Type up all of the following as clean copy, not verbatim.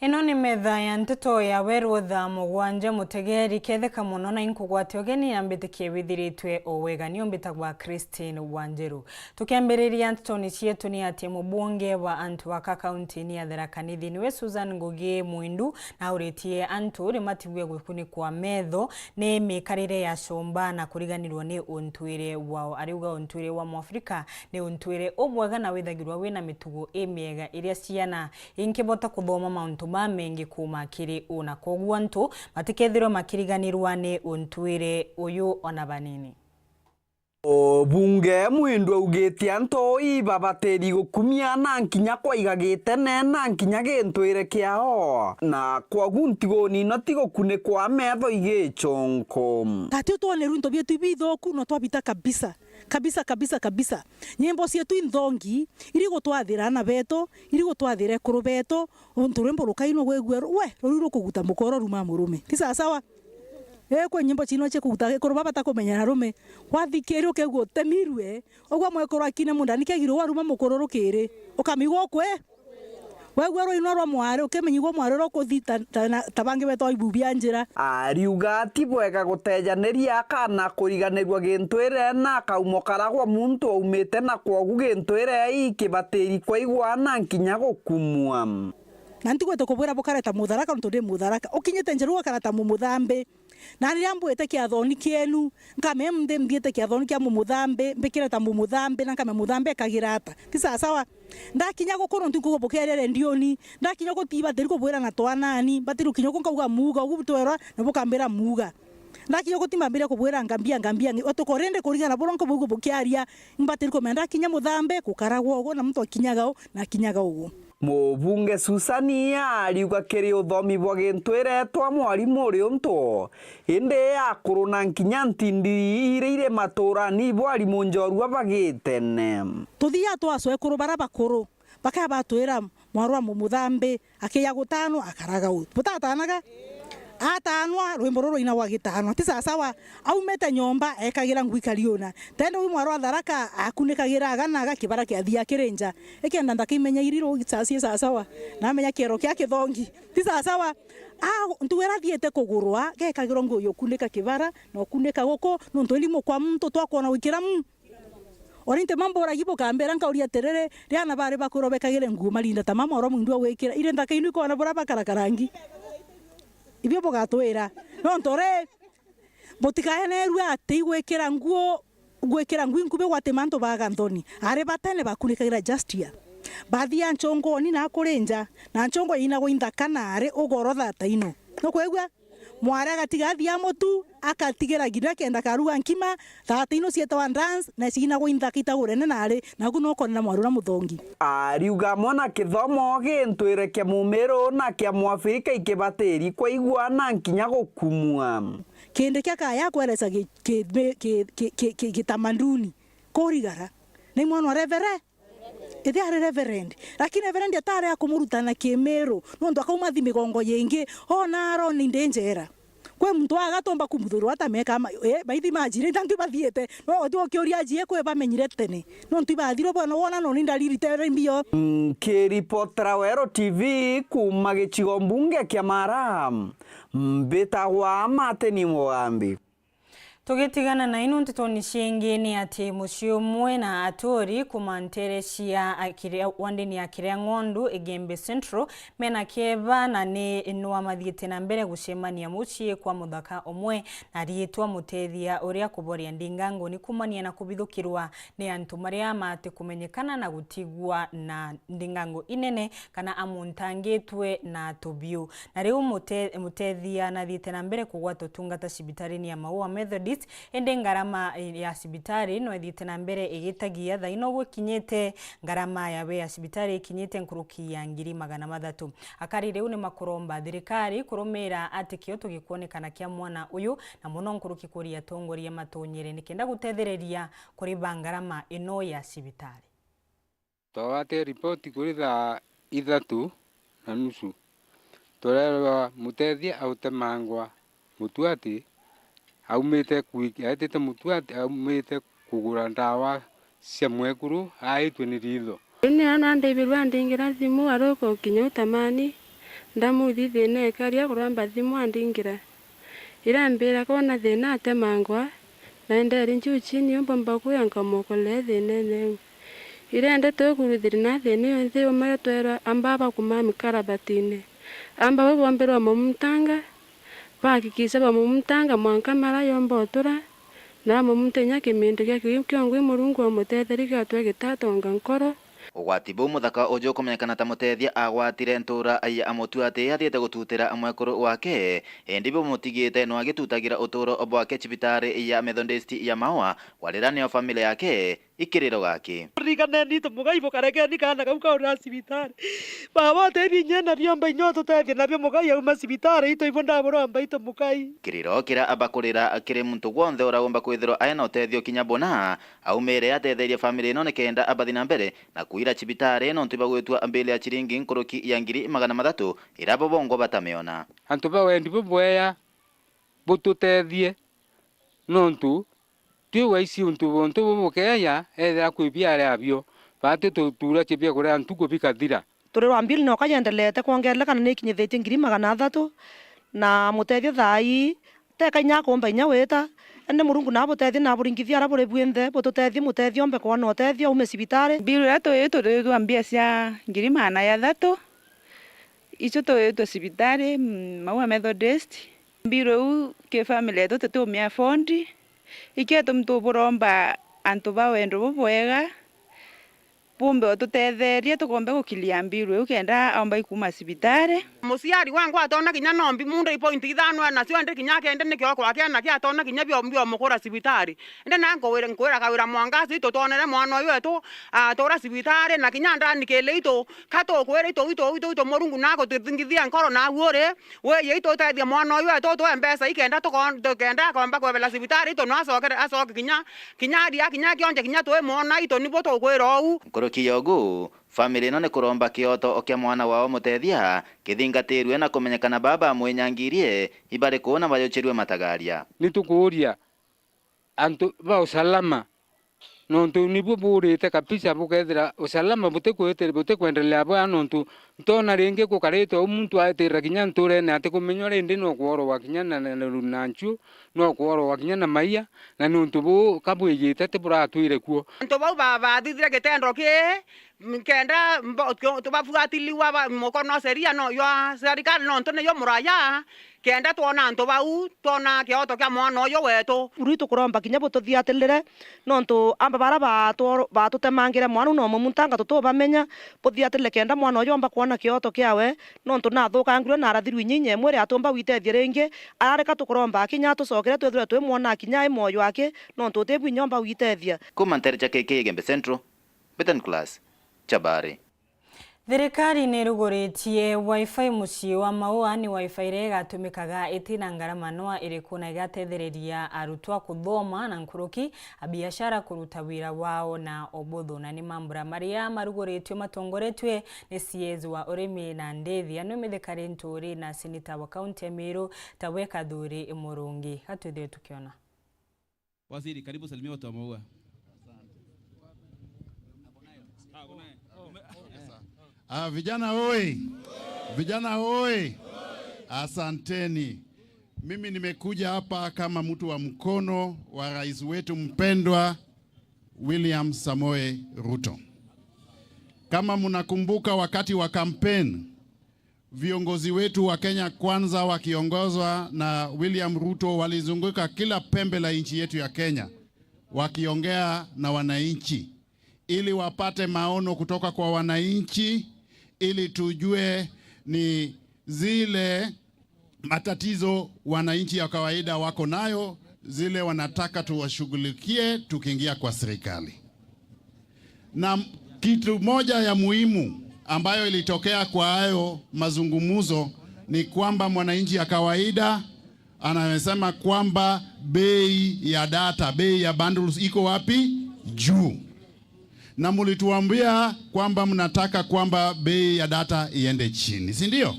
Ino ni metha ya Nteto ya Weru Thaa Mugwanja mutegeri ketheka muno na inkugwate ogeni ambite kiewithiritwe owega ni ombitagwa Christine WANJERU. Tukiambiriria Nteto ni cietu ni ati mubunge wa antu wa kaunti ni ya Thaa niwe Susan Ngugi Mwindu na uretie antu rimatiwe gukunikwa metho ni mikarire ya shomba na kuriganirwo ni untwire wao ariuga untwire wa Mwafrika ni untwire obwaga na withagirwa wina mitugo emiega iria ciana inkibota kuthoma mauntu mengi kuma kiri una kogwa ntu matikethirwo makiriganirwa ni untwire uyu ona banini. Bunge Mwindu augite anto ibabateri gukumia na nkinya kwa igagite na nkinya gintwire kiao na kwa guntigo ni notigo kune kwa metho igechonko tatio to ne runto bietu bithoku no twabita kabisa nyimbo cietu inthongi iri gutwathira na beto iri gutwathire kuru beto onturembo rukaino gwegweru we ruri kuguta mukoro ruma murume tisa sawa kwa nyimbo chino che kuguta kuru baba takomenya rume wathikiri ukegwo temirwe ogwa mwekoro akine munda nikegiro waruma mukoro rukiri ukamigwo kwe wegwero inorwa mware ukemenyigwo mware ro kuthita tabange beto ibubia njira ariuga ati bwega gutejaniria kana kuriganirwa gintwire na kaumo karagwa muntu aumite na kwogu gintwire ikibateri kwa igwana nkinya gukumwa nanti gwete kubwira bukareta mutharaka ntu ndi mutharaka ukinyete njeru akarata mumuthambe na nirambuite kiathoni kienu nkame mde mbiete kiathoni kia mumuthambe mbikireta mumuthambe na nkame muthambe kagirata tisa sawa ndakinya gukuru ntu kugobokerere ndioni ndakinya gutiba ndiri kubwira na twanani batiru kinyo kunkauga muga ugubutwera na bukambira muga ndakinya gutima mbire kubwira ngambia otukorende kurigana boronko bugo bukiaria mbatiri komenda kinya muthambe kukaragwo ugo na mtu akinyaga ugo Mubunge Susan ariuga kiri uthomi bwa gintwire twa mwarimu uri unto indi akuru na nkinya ntindi ire matura ni bwarimu njorua bagitene tuthia twacwe kuru bara bakuru bakabatwira mwarwa mumuthambe akiya gutano akaraga butatanaga atanwa rwimbo roro ina wagitano tisa sawa aumete nyomba ekagira ngwikariona tendo wi mwarwa tharaka akunikagira aganaga kibara kia thia kirenja ekenda ndakimenya iriro gitsacie sawa na menya kiero kia kithongi tisa sawa ntuwera thiete kugurwa gekagiro nguyo kunika kibara no kunika goko no ntolimo kwa mtu twakona wikira orinte mambo ragibo kambera nkauria terere riana bare bakurobekagire nguo marinda tamama oro mundu awekira ire ndakainu ko na bora bakarakarangi ibyo bogatwira no ntore botikaeneru ati gwekera nguo inkube gwate manto baganthoni are batene bakunikagira justia bathia nchongo ni na kurenja na nchongo ina gwinda kanare ugorotha taino no kwegwa mwara gatigathia motu akatigira gira kenda karuga nkima taino cietawa dance na cina gwinda kitagurene nare na guno kona mwarura muthongi ariuga mona kithomo gintwire kia mumero na kia Mwafrika ikibateri kwa igwana nkinya gukumwa kende kia kaya kweresa kitamanduni korigara ni mwana revere ete are reverend lakini reverend atare akumurutana kimero no ndo akauma thi migongo yengi onaro ni ndengera kwe mtu agatomba kumuthuru atameka baithi majire ndangi bathiete no tu okioria jie kwe bamenyire tene no ntu bathiro bona wona no ndaliri tere mbio kiripotera Weru TV kuma gichigo mbunge kia Mara mbitagwa Mateni Mugambi. Tugitigana na ino Nteto ni ciengi ni ati mucio mwe na atori kumanterecia akiria wandini akiria ngondu Igembe Central mena keba na ni inwa mathiete na mbere gucemania mucie kwa muthaka omwe na rietwa mutethia uria kuboria ndingango ni kumania na kubithukirwa ni antu maria mate kumenyekana na gutigwa na ndingango inene kana amuntangitwe na tubio na riu mutethia na thiete na mbere kugwata tungata cibitari-ini ya Maua Methodist ende ngarama ya cibitari no ethiete na mbere igitagia thaino gwikinyete ngarama yawe ya cibitari ikinyete nkuruki ya 300,000 akari riu ni makuromba thirikari kurumira ati kio tugikuonekana kia mwana uyu na muno nkuruki kuria tongoria matonyere nikenda gutethereria kuri bangarama ino ya cibitari twate report kuri Thaa 3:30 torerwa mutethia autemangwa mutuati aumite kuikete mutuati aumite kugura ndawa cia mwekuru aitwe ni ritho ni ana ndebirwa ndingira thimu aroko kinyo tamani ndamuthi thina ekaria kuramba thimu andingira irambira kona thina atemangwa na nderi nju chini mbamba kuyanka mokole thina ne irende to kuruthiri na thina yonthe umara twera ambaba kumami karabatine amba bombero mumtanga bakikisa bamumtanga mwanka mara yombotura na mumtenya kimindi gya kyongwe murungu amutetheri gatwe gitatonga nkoro ugwati bu muthaka ujo kumenyekana ta mutethia agwatire ntura aya amutu ati athiete gututira mwekuru wake endi bu mutigite no agitutagira uturo obwake cibitari ya Methodist ya Maua walirani ya familia yake ikiriro gake rigana ndito mugai bokareke nikana kauka ura cibitari baba tethi nyena byomba inyoto tethi nabyo mugai au cibitari ito ibonda boromba ito mugai kiriro kira abakurira akire muntu gwothe uragomba kwithiro aena utethio kinyabona aumere atetheria familia ino nikenda abathina mbere na kuira cibitari no ntiba gwetwa ambele ya chiringi nkoroki ya 300 irabo bongo batameona antu ba wendi bubweya bututethie nontu tiwa isi untu bonto bubukeya ethera kwibiare abyo bate tutura chibia kure antu kubikathira turi wambili no kayendelete kuongerera kana nikinyithetie 300 na mutethio thai teka nya komba nya weta ende murungu na butethio na buringithia ara buri bwenthe bututethio mutethio mbe kwa no tethio ume cibitari biru yato yeto rwa mbia cia 300 icho to yeto cibitari Maua Methodist biru ke family yeto tutumia fondi iketo mtu buromba antu ba wendo bubwega bumbe tutetherie tukombe gukilia mbiru ukenda amba ikuma cibitari musiari wangu atona kinya nombi mundu ipointi ithano na cio ndi kinya kende nikyo kwa kiana kia atona kinya byo mukura cibitari ende na ngowira nkwira kawira mwangasi tutonere mwana uyu etu atora cibitari na kinya ndani kele ito kato kwira ito murungu nako tuthingithia nkoro na huore we ito tethia mwana uyu etu to mpesa ikenda tukenda komba kwebela cibitari ito no asoke kinya dia kinya kionje kinya to mwana ito nibo to kwira u kiyogu family no ne kuromba kioto okia mwana wao mutethia kithingatirwe na kumenyekana baba mwenyangirie ibare kuona bayochirwe matagaria nitukuria antu ba usalama nontu nibuburite kabisa bukethira usalama butekwendelea bwa nontu ntona ringe kukarito umuntu aitira kinya nture na ati kumenyore ndi no kworo wa kinya na lunanchu no kworo wa kinya na maiya na nontu bu kabuyite te buratwire kuo nto baba thithire gitendo ki kenda tubafuatiliwa ba mokono seria no yo serikali no ntone yo muraya kenda tuona nto bau tona kioto kya mwana yo wetu urito kuromba kinya bututhiatilire nontu amba bara batutemangire mwana no mumutanga tutubamenya buthiatilire kenda mwana yo amba kuona kioto kiawe nontu na thukangirwe na arathiru inyinye mwere atomba witethie ringi arareka tukuromba kinya tucokere twethire twi mwana kinya imoyo wake nontu tebu inyomba witethia kumantere cha KK Gembe Central Betan Class Chabari Thirikari ni ruguritie wifi mucii wa Maua ni wifi ire gatumikaga itina ngarama noa iriku na igatethereria arutwa kuthoma na nkuruki biashara kuruta wira wao na obuthu na ni mambura maria maruguritio matongoretwe ni CS wa urimi na ndethi anu mithikari nturi na seneta wa kaunti ya Meru Taweka Thuri Murungi hatuthe tukiona Waziri karibu salimia watu wa Maua. Vijana oi! Vijana oi! Asanteni. Mimi nimekuja hapa kama mtu wa mkono wa rais wetu mpendwa William Samoei Ruto. Kama mnakumbuka wakati wa kampeni, viongozi wetu wa Kenya Kwanza wakiongozwa na William Ruto walizunguka kila pembe la nchi yetu ya Kenya wakiongea na wananchi ili wapate maono kutoka kwa wananchi ili tujue ni zile matatizo wananchi ya kawaida wako nayo, zile wanataka tuwashughulikie tukiingia kwa serikali. Na kitu moja ya muhimu ambayo ilitokea kwa hayo mazungumzo ni kwamba mwananchi ya kawaida anasema kwamba bei ya data, bei ya bundles iko wapi? Juu. Na mulituambia kwamba mnataka kwamba bei ya data iende chini, si ndio?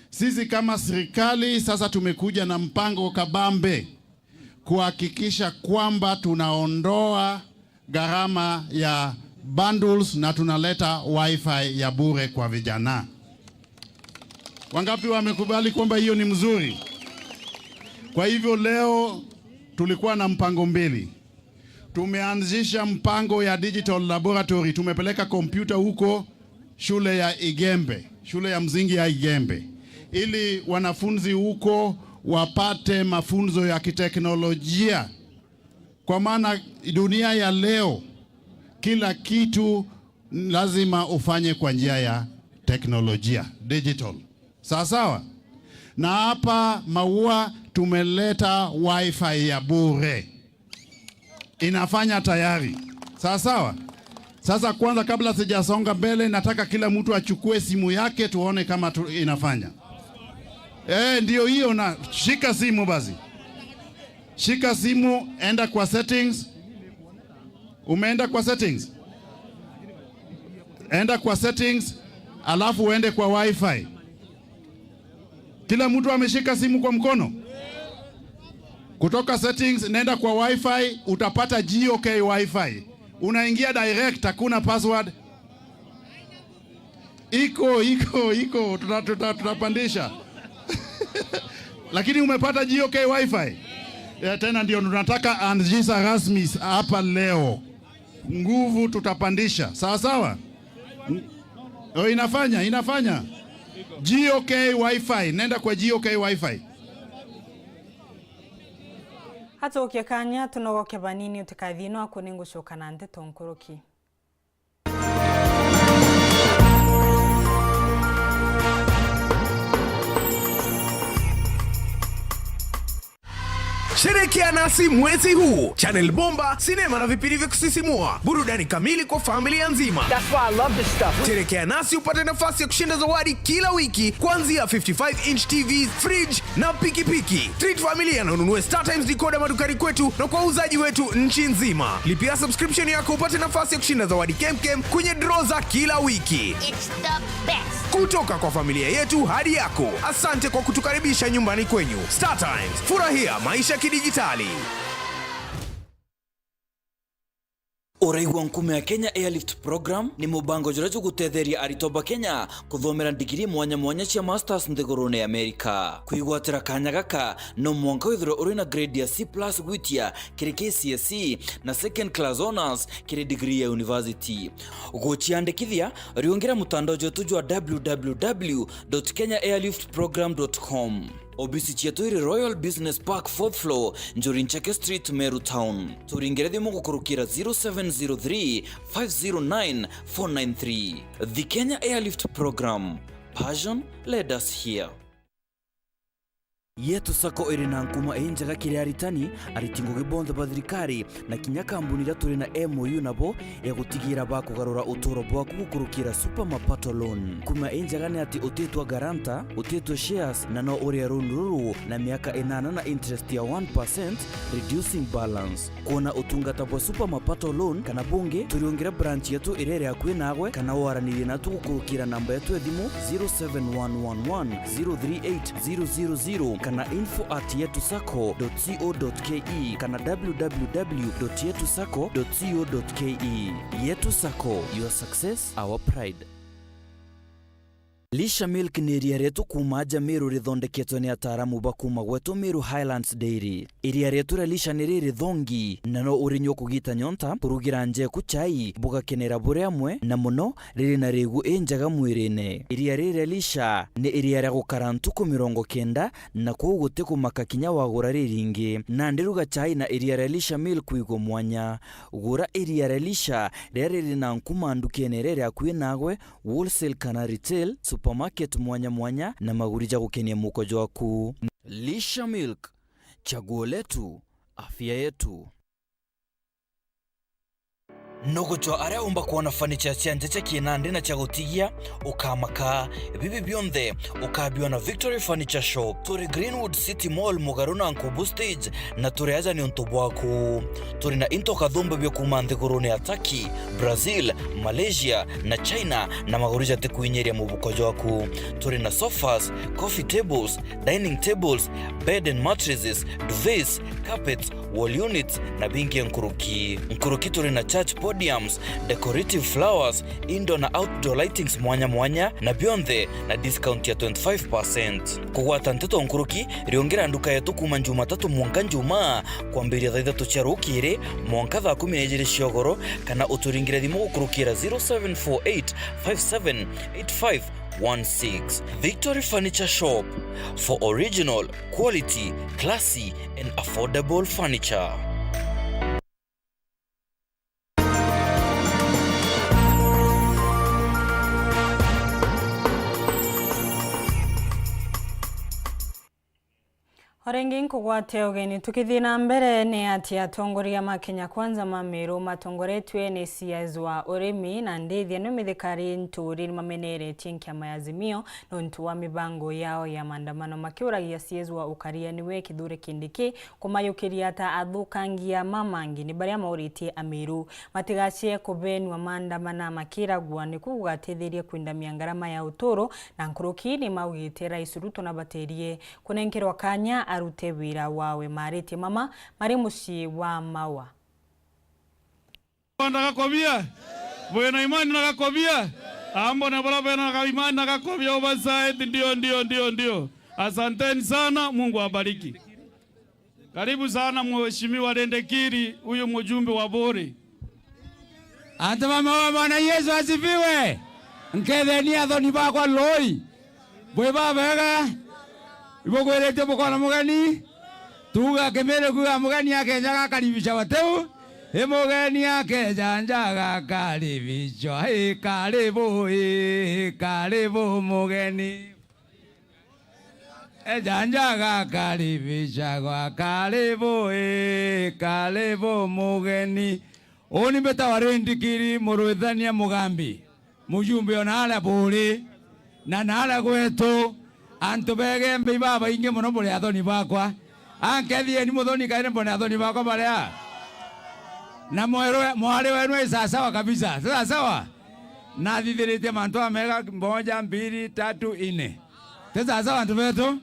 Sisi kama serikali sasa tumekuja na mpango kabambe kuhakikisha kwamba tunaondoa gharama ya bundles na tunaleta wifi ya bure kwa vijana. Wangapi wamekubali kwamba hiyo ni mzuri? Kwa hivyo leo tulikuwa na mpango mbili. Tumeanzisha mpango ya digital laboratory. Tumepeleka kompyuta huko shule ya Igembe, shule ya msingi ya Igembe, ili wanafunzi huko wapate mafunzo ya kiteknolojia. Kwa maana dunia ya leo kila kitu lazima ufanye kwa njia ya teknolojia, digital. Sawa? Na hapa Maua tumeleta wifi ya bure. Inafanya tayari. Sawa? Sasa kwanza kabla sijasonga mbele, nataka kila mtu achukue simu yake tuone kama inafanya. Ndio hiyo, na shika simu basi. Shika simu, enda kwa settings. Umeenda kwa settings? Enda kwa settings, alafu uende kwa wifi. Kila mtu ameshika simu kwa mkono? Kutoka settings, nenda kwa wifi, utapata GOK wifi. Unaingia direct, hakuna password. Iko, tutapandisha. Lakini umepata GOK wifi? Tena ndio tunataka anzisha rasmi hapa leo. Nguvu tutapandisha. Sawa? Inafanya. GOK wifi, nenda kwa GOK wifi. Hata ukiakanya tunogoke banini utikathino akuningu shoka na Nteto nkoroki. Sherekea nasi mwezi huu. Channel bomba, sinema na vipindi vya kusisimua. Burudani kamili kwa familia nzima. That's why I love this stuff. Sherekea nasi upate nafasi ya kushinda zawadi kila wiki kuanzia 55-inch TV, fridge na pikipiki. Treat familia na ununue StarTimes decoder madukani kwetu na kwa uzaji wetu nchi nzima. Lipia subscription yako upate nafasi ya kushinda zawadi kemkem kwenye draw za kila wiki. It's the best. Kutoka kwa familia yetu hadi yako. Asante kwa kutukaribisha nyumbani kwenyu. StarTimes, furahia maisha kidijitali. Uraigwa nkume ya Kenya Airlift program ni mubango jurajo gutetheria aritoba Kenya kuthomera digiri mwanya cia masters nthigurune Amerika. Kuigwatira kanya gaka no mwanka withiro uri na grade ya C+ gwitia kiri KCSE na second class honors kiri degree ya university. Ugochiandikithia riongera mutandao jotu jwa www.kenyaairliftprogram.com. Obisi chetu iri Royal Business Park 4th floor, Njorincheke Street, Meru Town. Turingere mungu kurukira 0703-509-493. The Kenya Airlift Program. Passion led us here. Yetu sako iri na nkuma enjaga kiri aritani aritingo gibonda badrikari na kinya kambuni turi na MOU nabo ya gutigira bakugarura utoro bwaku gukurukira super mapato loan. Kuma enjaga ni ati utetwa garanta, utetwa shares na no uri runuru na miaka 8 na interest ya 1% reducing balance. Kuona utungata bwa super mapato loan kana bunge turiongera branch yetu irere akwe nagwe kana waranire na tugukurukira namba yetu edimu 0711038000 kana info@yetusako.co.ke kana www.yetusako.co.ke. Yetu Sako, your success, our pride. Lisha Milk ni iria retu kuma Meru rithondeketwo ni ataramu bakuma gwetu Meru Highlands Dairy. Iria retu ra Lisha ni riri thongi na no urinyo kugita nyonta kurugira nje ku chai bugakenera bure amwe na muno riri na regu enjaga mwirine. Iria riri Lisha ni iria ra gukarantu ku 90 na kugutte kumaka kinya wagura riringi na ndiruga chai na iria ra Lisha Milk kuigo mwanya. Gura iria ra Lisha riri na nkuma ndukenere akwi nagwe wholesale kana retail supermarket mwanya na magurija gukenia mukojo waku. Lisha Milk, chaguo letu, afya yetu. Nogochwa aria umba kuona furniture cia njeche kienande na chagutigia ukamaka bibi bionthe ukabiwa na Victory Furniture Shop. Turi Greenwood City Mall Mugaruna Nkobu Stage na turi aja ni ontobwaku. Turi na into kathumba byo kumanthe gurune ya Turkey, Brazil, Malaysia na China na magurija tekuinyeria mubukojo waku. Turi na sofas, coffee tables, dining tables, bed and mattresses, duvets, carpets, wall units na bingi nkuruki. Nkuruki turi na church podiums, decorative flowers, indoor na outdoor lightings mwanya mwanya na beyond na discount ya 25%. Kugwata Nteto nkuruki riongera nduka yetu kuma Jumatatu mwanka njuma kwambiria thaa 3 cia rukiri mwanka thaa 12 ciogoro kana uturingire thimu gukurukira 0748578516. Victory Furniture Shop for original, quality, classy and affordable furniture. Orengi nkugwate ogeni tukithina mbere ni ati atongoria ma Kenya Kwanza Meru matongoretwe ni CS wa urimi na ndithia no mithikari nturi mameneretie nkiama ya Azimio nontu wa mibango yao ya maandamano makiuragia CS wa ukaria niwe Kithure Kindiki kumayukiria ta athukangia mamangi ni baria mauritie Ameru matigacie kubenwa maandamana makiragwa ni kugatithirie kwindamia ngarama ya uturo na nkuruki ni maugite Rais Ruto na baterie kunenkerwa kanya arute wira wawe marite mama mari muci wa mawa ndakakobia bwena imani nakakobia ambo na bala bena imani nakakobia overside ndio asanteni sana, Mungu awabariki. Karibu sana mheshimiwa Ndendekiri, huyu mjumbe wa Bore. Ante mama wa Bwana Yesu asifiwe. Nketheni athoni bakwa loi bwe babega ibogwerete bukona mugani tuga kemere kuga mugani yake njaga karibisha wateu mugani yake njaga karibisha karibu mugani njaga karibisha kwa karibu mugani oni beta warendikiri murwethania mugambi mujumbe onala bure na nala gwetu antu bege mbibaba inge muno muri athoni bakwa ankethie ni muthoni kaire mbone athoni bakwa baria na mwari wenu sawa kabisa sawa na thithirite mantu amega 1 2 3 4 sawa antu betu.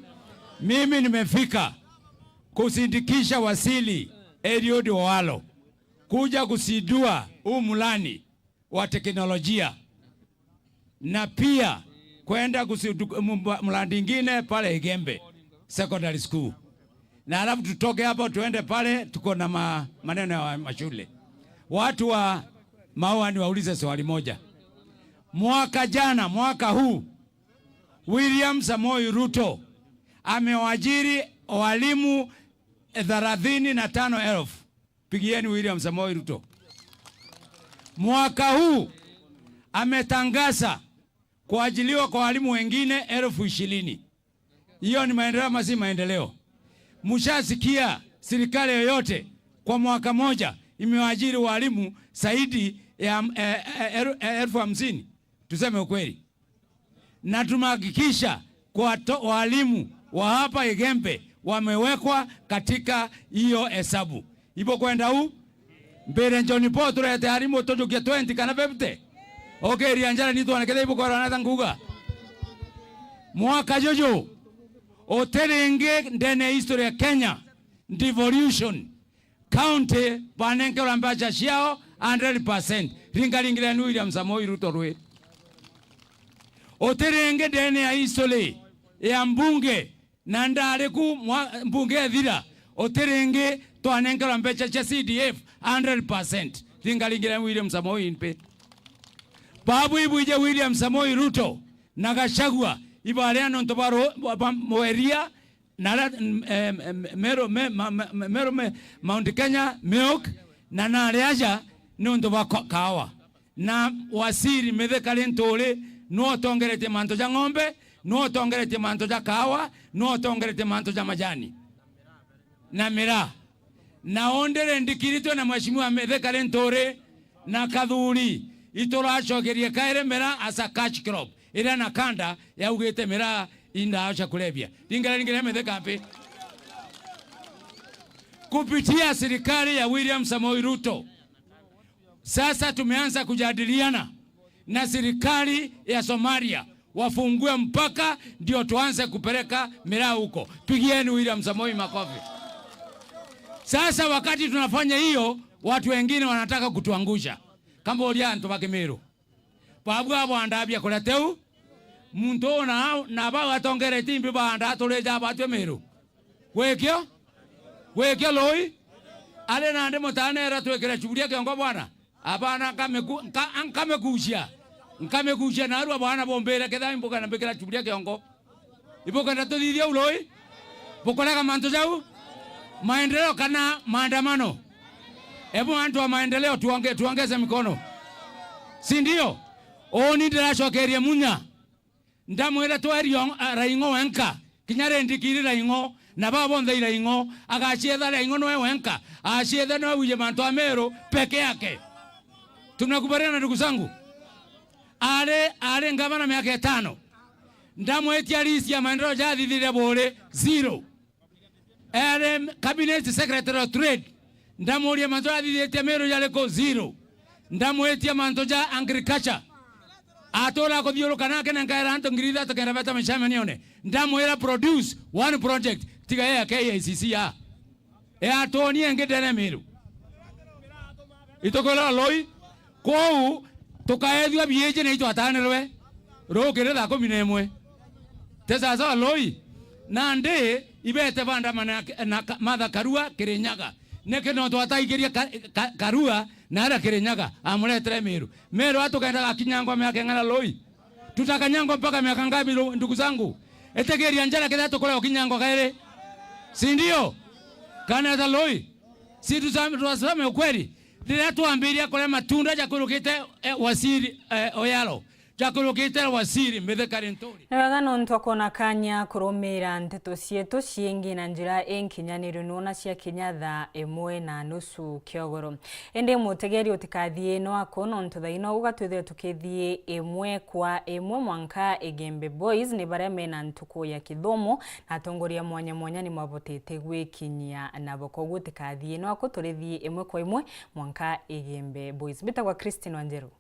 Mimi nimefika kusindikisha wasili Eliud Owalo kuja kusidua mulani wa teknolojia na pia kwenda mlandi ingine pale Igembe Secondary School. Na alafu tutoke hapo tuende pale tuko na maneno ya mashule. Watu wa Maua ni waulize swali moja. Mwaka huu William Samoei Ruto amewajiri walimu 35,000. Pigieni William Samoei Ruto. Mwaka huu ametangaza kuajiliwa kwa walimu wengine 20,000. Hiyo ni maendeleo masi maendeleo. Mshasikia serikali yoyote kwa mwaka moja imewaajiri walimu zaidi ya 50,000? Tuseme ukweli. Na tumehakikisha kwa walimu wa hapa Igembe wamewekwa katika hiyo hesabu. Ipo kwenda huu mbele njoni po turete harimu tojukia 20 kana 50. Okay, rianjara ni tuana kede ipo kwa ranatha nguga. Mwaka jojo oterenge ndene historia Kenya devolution county banenke rambacha shiao 100%. Ringalingira ni William Samoei Ruto rwe. Oterenge ndene ya historia ya mbunge na ndare ku mbunge thira oterenge twanenke rambacha cha CDF 100%. Ringalingira William Samoei npe. Babu ibuje William Samoei Ruto na Gachagua ibarea nontobaro mweria na mero Mount Kenya milk na nareaja nontoba kawa na wasiri methekale ntole no tongerete manto ja ng'ombe no tongerete manto ja kawa no tongerete manto ja majani na mira na ondere ndikirito na mheshimiwa methekale ntore na Kathuri ituracokerie kaire mera asa catch crop ira na kanda ya ugete mera inda acha kulebia lingala methekampe kupitia serikali ya William Samoei Ruto. Sasa tumeanza kujadiliana na serikali ya Somalia wafungue mpaka ndio tuanze kupeleka mera huko. Pigieni William Samoei makofi. Sasa wakati tunafanya hiyo, watu wengine wanataka kutuangusha. kamboria antu bakimero babwa bwandabia kuleteu muntu na ba atongere timbi banda tuleja batwe mero wekyo loi ale nande mutane era twekera chuburia kiongo bwana abana nkamekushia na arwa bwana bombera ketha imboka na bekera chuburia kiongo iboka na tudithia uloi bokolega manto jau maendeleo kana maandamano. Hebu antu wa maendeleo tuongeze mikono. Si ndio? Oni ndiracokerie munya. Ndamwira twerio raingo wenka. Kinyare ndikiri raingo na babo ndai raingo agacietha raingo no wenka. Acietha no uje mantu amero peke yake. Tunakubaliana ndugu zangu. Ale ngavana miaka 5. Ndamwetia list ya maendeleo jathithire bure 0. Cabinet Secretary of Trade ndamuria manto athithite mero yareko 0. Ndamwetia manto ja agriculture atola kuthiuruka nake na ngaira anto ngirida tukenda beta mashama nione ndamwira produce one project tiga ya KICC ya atoni engedere mero itokola loi kou tukaethwa bieje na ito atanirwe rokere da 11 tesa za loi nande ibete banda na Martha Karua Kirinyaga neke no twataigiria Karua na ara Kirinyaga amuletere Meru atukaenda akinyangwa miaka ngana loi tutakanyangwa mpaka miaka ngapi ndugu zangu etegeria njara ketha tukora kinyangwa kaire si ndio kana za loi si tusame ukweli ndio tuambiria kule matunda ya kurukite wasiri oyalo jakurukite wasiri methekari ntori naga nonto kona kanya kurumira nteto cietu ciengi na njira enkinyaniru nona cia Kenya Thaa 1:30 kiogoro ende mutegeri utikathie no akono nto thaino ugatwethe tukithie 1-1 mwanka Egembe Boys ni bare mena ntuko ya kithomo na tongoria mwanya ni mabotete gwikinyia na boko gutikathie no akotorithie 1-1 mwanka Egembe Boys bitagwa Christine Wanjeru.